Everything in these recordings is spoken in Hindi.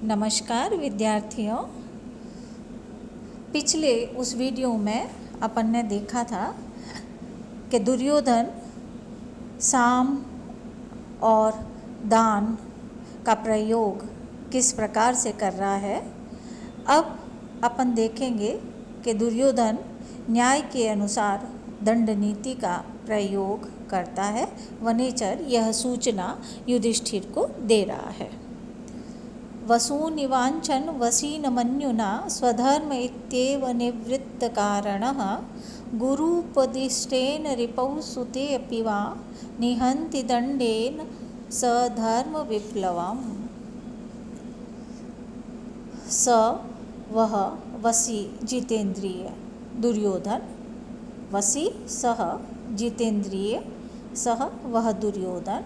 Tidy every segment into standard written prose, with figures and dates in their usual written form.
नमस्कार विद्यार्थियों। पिछले उस वीडियो में अपन ने देखा था कि दुर्योधन साम और दान का प्रयोग किस प्रकार से कर रहा है। अब अपन देखेंगे कि दुर्योधन न्याय के अनुसार दंड नीति का प्रयोग करता है। वनेचर यह सूचना युधिष्ठिर को दे रहा है। वसूनिवाञ्छन् वसीनमन्युना स्वधर्म इत्येव निवृत्तकारणः गुरूपदिष्टेन रिपौ सुते अपि वा निहन्ति दण्डेन स धर्मविप्लवम्। स वह वसी जितेंद्रिय दुर्योधन, वसी सह जितेंद्रिय सह वह दुर्योधन,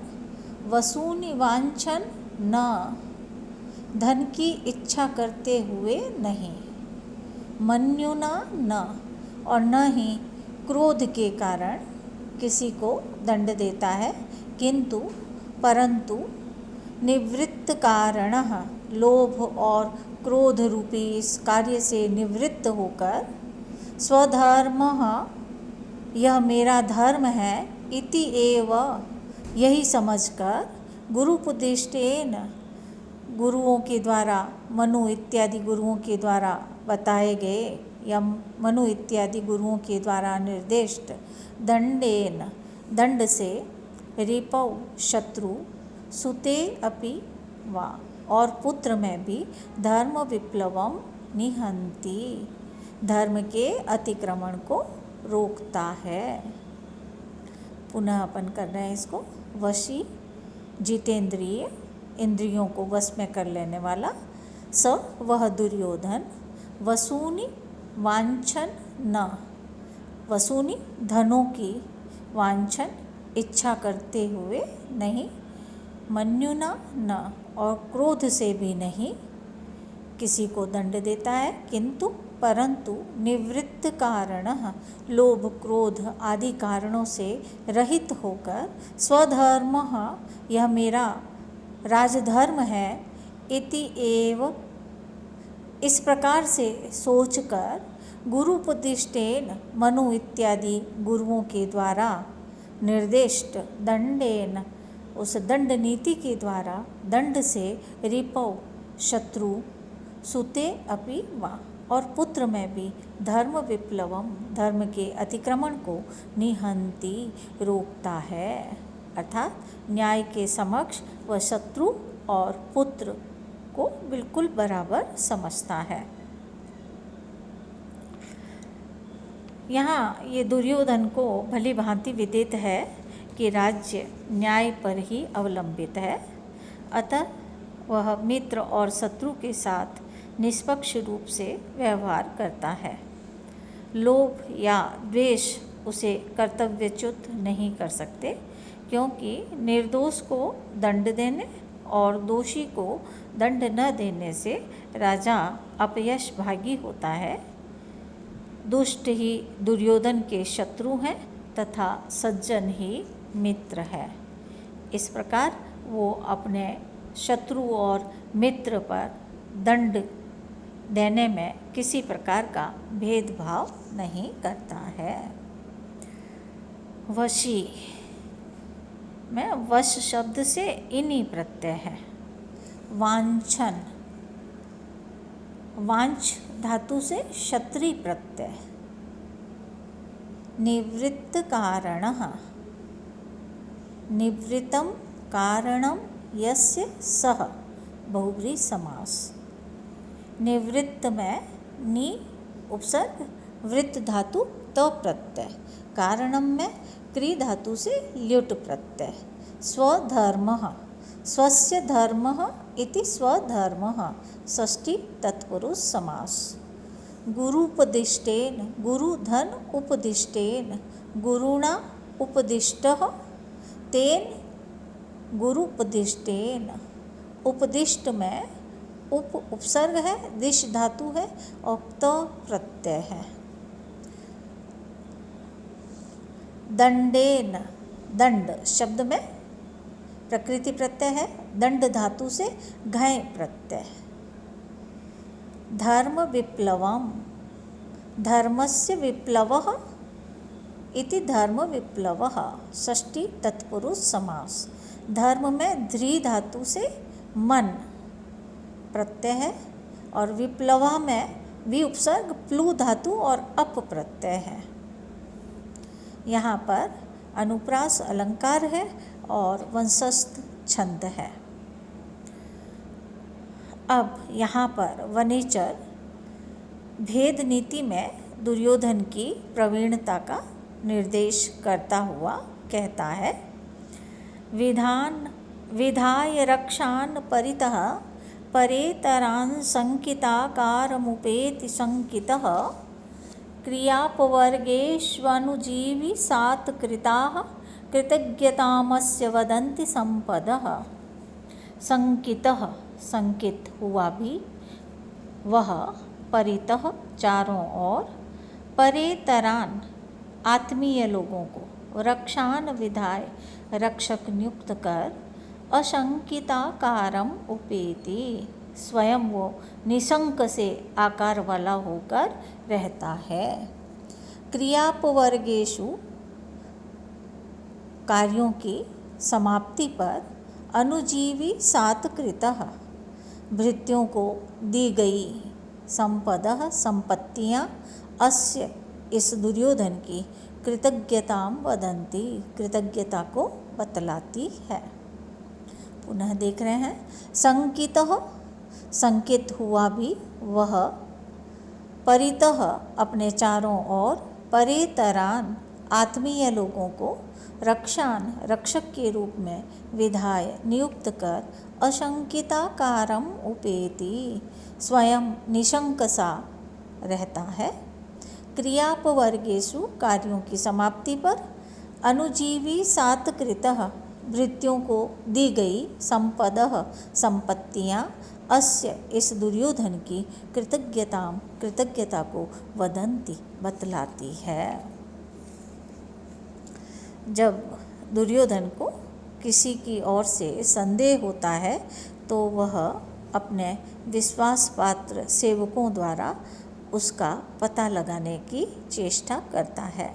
वसूनिवाञ्छन् न धन की इच्छा करते हुए नहीं, मन्युना न और न ही क्रोध के कारण किसी को दंड देता है, किंतु परंतु निवृत्त कारणः लोभ और क्रोध रूपी इस कार्य से निवृत्त होकर स्वधर्मः यह मेरा धर्म है इति एव यही समझकर गुरुपदिष्टेन गुरुओं के द्वारा मनु इत्यादि गुरुओं के द्वारा बताए गए या मनु इत्यादि गुरुओं के द्वारा निर्दिष्ट दंडेन दंड से रिपौ शत्रु सुते अपि वा और पुत्र में भी धर्म विप्लवम निहंति धर्म के अतिक्रमण को रोकता है। पुनः अपन कर रहे हैं इसको। वशी जितेंद्रिय इंद्रियों को वश में कर लेने वाला, स वह दुर्योधन, वसूनि वांछन न वसूनि धनों की वांछन इच्छा करते हुए नहीं, मन्युना न और क्रोध से भी नहीं किसी को दंड देता है, किंतु परंतु निवृत्त कारणः लोभ क्रोध आदि कारणों से रहित होकर स्वधर्मः यह मेरा राजधर्म है इति एव इस प्रकार से सोचकर गुरुपदिष्टेन मनु इत्यादि गुरुओं के द्वारा निर्दिष्ट दंडेन उस दंड नीति के द्वारा दंड से रिपौ शत्रु सुते अपि वा और पुत्र में भी धर्म विप्लवम धर्म के अतिक्रमण को निहंति रोकता है, अर्थात न्याय के समक्ष वह शत्रु और पुत्र को बिल्कुल बराबर समझता है। यहाँ ये दुर्योधन को भली भांति विदित है कि राज्य न्याय पर ही अवलंबित है, अतः वह मित्र और शत्रु के साथ निष्पक्ष रूप से व्यवहार करता है। लोभ या द्वेष उसे कर्तव्यच्युत नहीं कर सकते, क्योंकि निर्दोष को दंड देने और दोषी को दंड न देने से राजा अपयश भागी होता है। दुष्ट ही दुर्योधन के शत्रु हैं तथा सज्जन ही मित्र है। इस प्रकार वो अपने शत्रु और मित्र पर दंड देने में किसी प्रकार का भेदभाव नहीं करता है। वशी में वश शब्द से इनी प्रत्यय है। वांछन वांछ धातु से क्षत्रि प्रत्यय। निवृत्त कारणः निवृत्तम कारणम यस्य सह बहुब्रीहि समास। निवृत्त में नि उपसर्ग वृत्त धातु त प्रत्यय, कारणम में क्री धातु से ल्युट प्रत्यय। स्वधर्मः स्वस्य धर्मः इति स्वधर्मः षष्ठी तत्पुरुष समास। गुरूपदिष्टेन गुरुधन उपदिष्टेन गुरुणा उपदिष्टः तेन गुरुपदिष्टेन उपदिष्ट में उप उपसर्ग है, दिश धातु है और त प्रत्यय है। दंडेन दंड शब्द में प्रकृति प्रत्यय है, दंड धातु से घय प्रत्यय। धर्म विप्लवम, धर्मस्य विप्लवः इति धर्म विप्लवः, षष्ठी तत्पुरुष समास। धर्म में ध्री धातु से मन प्रत्यय है और विप्लवा में वि उपसर्ग प्लू धातु और अप प्रत्यय है। यहाँ पर अनुप्रास अलंकार है और वंशस्थ छंद है। अब यहाँ पर वनेचर भेद नीति में दुर्योधन की प्रवीणता का निर्देश करता हुआ कहता है, विधाय रक्षान् परितः परेतरान् शङ्किताकारमुपेति शङ्कितः क्रियापवर्गेष्वनुजीवि सात् कृताः कृतज्ञतामस्य वदन्ति संपदः। शङ्कितः शंकित हुआ भी, वह परितः चारों ओर, परेतरान आत्मीय लोगों को, रक्षान विधाय रक्षक नियुक्त कर, अशंकिताकारम उपेति स्वयं वो निशंक से आकार वाला होकर रहता है। क्रियापवर्गेषु कार्यों की समाप्ति पर अनुजीवी सात कृतः भृत्यों को दी गई संपदः संपत्तियाँ अस्य इस दुर्योधन की कृतज्ञताम वदन्ति कृतज्ञता को बतलाती है। पुनः देख रहे हैं, शंकितः संकित हुआ भी, वह परितः अपने चारों ओर, परेतरान आत्मीय लोगों को, रक्षान रक्षक के रूप में, विधाय नियुक्त कर, अशंकिताकारम उपेति स्वयं निशंक सा रहता है। क्रियापवर्गेषु कार्यों की समाप्ति पर, अनुजीवी सात कृतः भृत्यों को दी गई संपदः संपत्तियाँ, अस्य इस दुर्योधन की कृतज्ञता को वदन्ति बतलाती है। जब दुर्योधन को किसी की ओर से संदेह होता है तो वह अपने विश्वास पात्र सेवकों द्वारा उसका पता लगाने की चेष्टा करता है।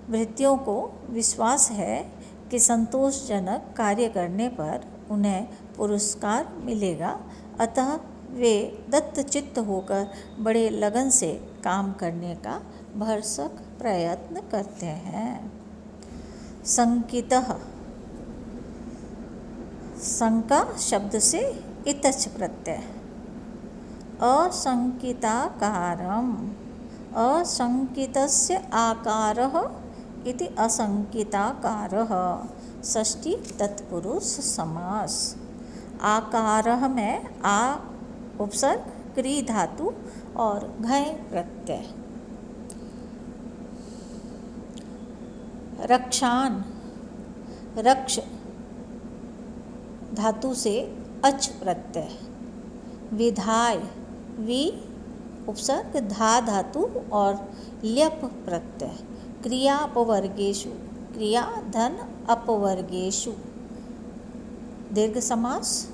भृत्यों को विश्वास है कि संतोषजनक कार्य करने पर उन्हें पुरस्कार मिलेगा, अतः वे दत्तचित्त होकर बड़े लगन से काम करने का भरसक प्रयत्न करते हैं। शंकितः, शंका शब्द से इतच प्रत्यय, अशंकिताकारम, अशंकितस्य आकारः इति अशंकिताकारः, षष्ठी तत्पुरुष समास। आकारः में आ उपसर्ग, क्री धातु और घय प्रत्यय। रक्षान रक्ष धातु से अच प्रत्यय, विधाय वि उपसर्ग धा धातु और ल्यप प्रत्यय। क्रियापवर्गेषु, क्रिया धन अपवर्गेषु दीर्घ समास।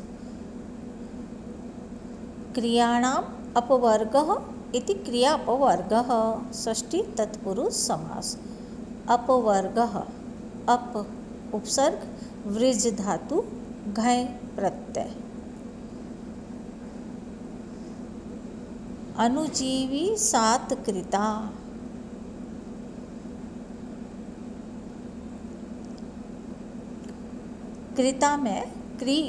क्रियाणाम अपवर्गः इति क्रियापवर्गः, षष्ठी तत्पुरुष समास। अपवर्गः, अप उपसर्ग वृज धातु घय प्रत्यय। अनुजीवी सात कृता, कृता में क्री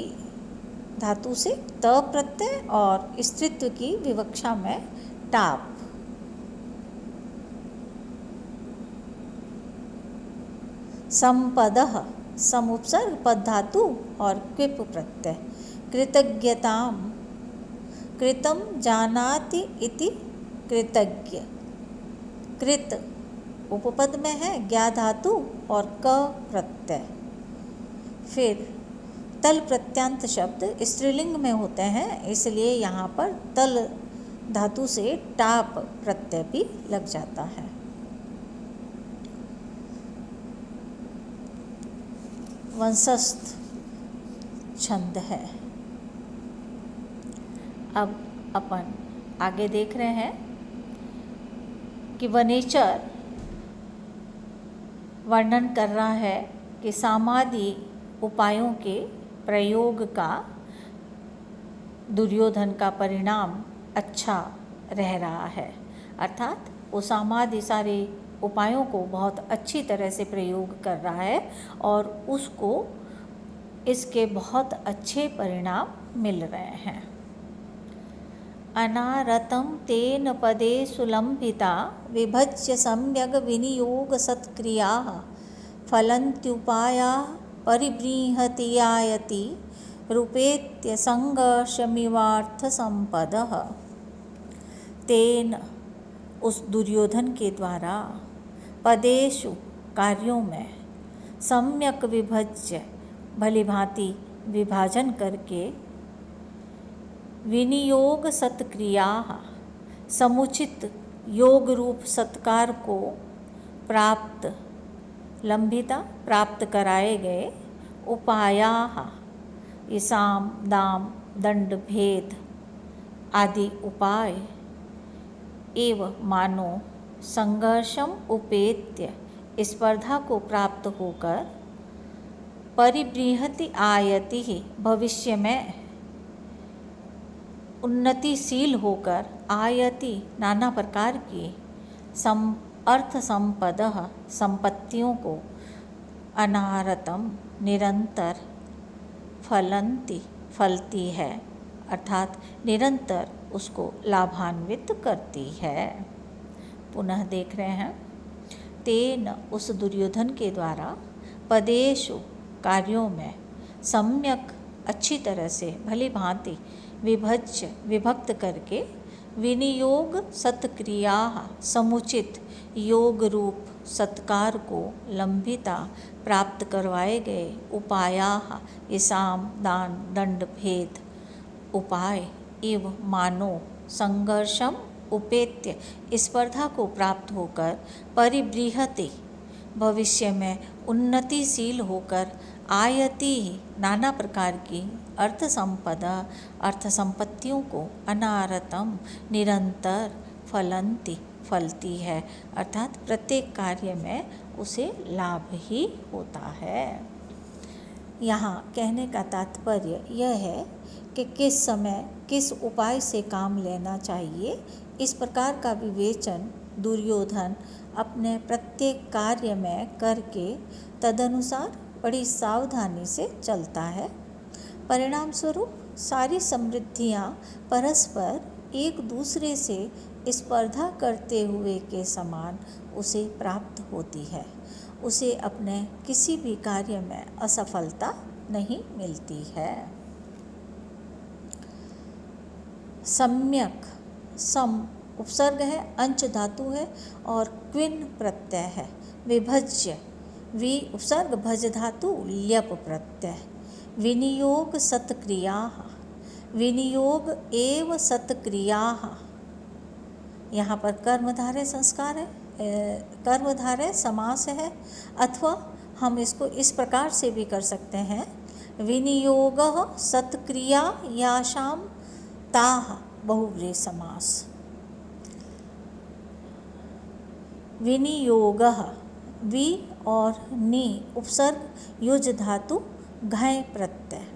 धातु से त प्रत्यय और स्त्रीत्व की विवक्षा में टाप। संपदः, सम उपसर्ग पद धातु और क्विप प्रत्यय। कृतज्ञताम, कृतम जानाति इति कृतज्ञ, कृत उपपद में है ज्ञा धातु और क प्रत्यय। फिर तल प्रत्यांत शब्द स्त्रीलिंग में होते हैं, इसलिए यहाँ पर तल धातु से टाप प्रत्यय भी लग जाता है। वंशस्थ छंद है। अब अपन आगे देख रहे हैं कि वनेचर वर्णन कर रहा है कि सामादि उपायों के प्रयोग का दुर्योधन का परिणाम अच्छा रह रहा है, अर्थात वो सामादि सारे उपायों को बहुत अच्छी तरह से प्रयोग कर रहा है और उसको इसके बहुत अच्छे परिणाम मिल रहे हैं। अनारतं तेन पदे सुलम्बिता विभज्य सम्यग् विनियोग सत्क्रियाः फलन्त्युपायाः परिबृंहतीयायति रूपेत्य संघर्षमिवार्थसंपदः। तेन उस दुर्योधन के द्वारा पदेषु कार्यों में सम्यक विभज्य भली भांति विभाजन करके विनियोग सत्क्रिया समुचित योग रूप सत्कार को प्राप्त लंबिता प्राप्त कराए गए उपाया साम दाम दंड भेद आदि उपाय एव मानो संघर्षम उपेत्य स्पर्धा को प्राप्त होकर परिबृंहति आयति ही भविष्य में उन्नतिशील होकर आयति नाना प्रकार की अर्थ संपदः संपत्तियों को अनारतम निरंतर फलती है, अर्थात निरंतर उसको लाभान्वित करती है। पुनः देख रहे हैं, तेन उस दुर्योधन के द्वारा पदेषु कार्यों में सम्यक अच्छी तरह से भली भांति विभज्य विभक्त करके विनियोग सत्क्रिया समुचित योग रूप सत्कार को लंबिता प्राप्त करवाए गए उपाया साम दान दंड भेद उपाय एव मानो संघर्षम उपेत्य स्पर्धा को प्राप्त होकर परिबृंहति भविष्य में उन्नतिशील होकर आयति नाना प्रकार की अर्थ संपत्तियों को अनारतम निरंतर फलती है, अर्थात प्रत्येक कार्य में उसे लाभ ही होता है। यहाँ कहने का तात्पर्य यह है कि किस समय किस उपाय से काम लेना चाहिए, इस प्रकार का विवेचन दुर्योधन अपने प्रत्येक कार्य में करके तदनुसार बड़ी सावधानी से चलता है। परिणाम स्वरूप सारी समृद्धियाँ परस्पर एक दूसरे से स्पर्धा करते हुए के समान उसे प्राप्त होती है। उसे अपने किसी भी कार्य में असफलता नहीं मिलती है। सम्यक सम उपसर्ग है, अंच धातु है और क्विन प्रत्यय है। विभज्य वि उपसर्ग भज धातु ल्यप प्रत्यय। विनियोग सत्क्रिया विनियोग एव सत्क्रिया, यहाँ पर कर्मधारय संस्कार है, कर्मधारय समास है, अथवा हम इसको इस प्रकार से भी कर सकते हैं, विनियोगः सत्क्रिया याशाम ताः बहुव्रीहि समास। विनियोगः वि और नि उपसर्ग युज धातु घय प्रत्यय।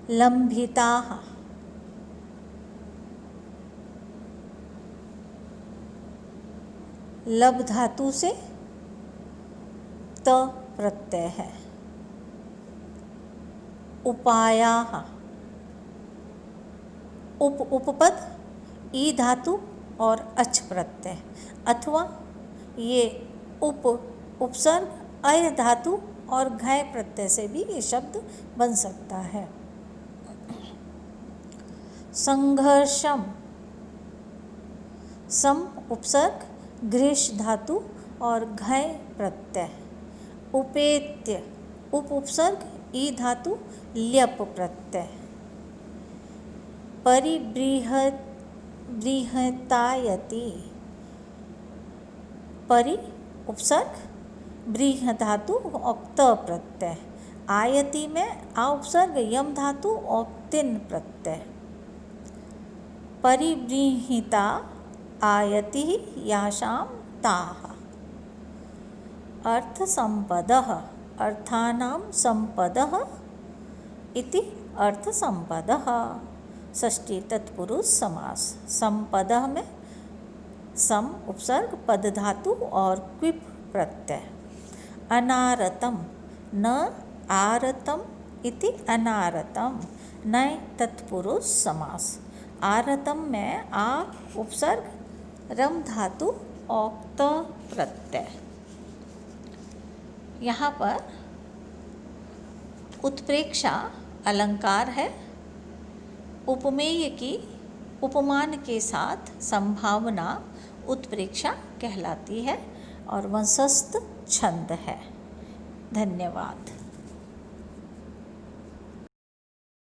लंभिताः लब धातु से त प्रत्यय है। उपायाः उपपद ई धातु और अच प्रत्यय, अथवा ये उपसर्ग अय धातु और घय प्रत्यय से भी ये शब्द बन सकता है। संघर्षम सम उपसर्ग घृष धातु और घय प्रत्यय। उपेत्य उपसर्ग ई धातु ल्यप प्रत्यय। परिबृंहतायति परि उपसर्ग ब्रीह धातु और त प्रत्यय। आयति में आ उपसर्ग यम धातु और तिन प्रत्यय। परिव्रीहिता आयति यासां ताः। अर्थसम्पदः अर्थानां सम्पदः इति अर्थसम्पदः। षष्ठी तत्पुरुष समास। संपदः में सम उपसर्ग पद धातु और क्विप प्रत्यय। अनारतम न आरतम इति अनारतम नए तत्पुरुष समास। आरतम में आ उपसर्ग रम धातु और त प्रत्यय। यहाँ पर उत्प्रेक्षा अलंकार है। उपमेय की उपमान के साथ संभावना उत्प्रेक्षा कहलाती है और वंशस्थ छंद है। धन्यवाद।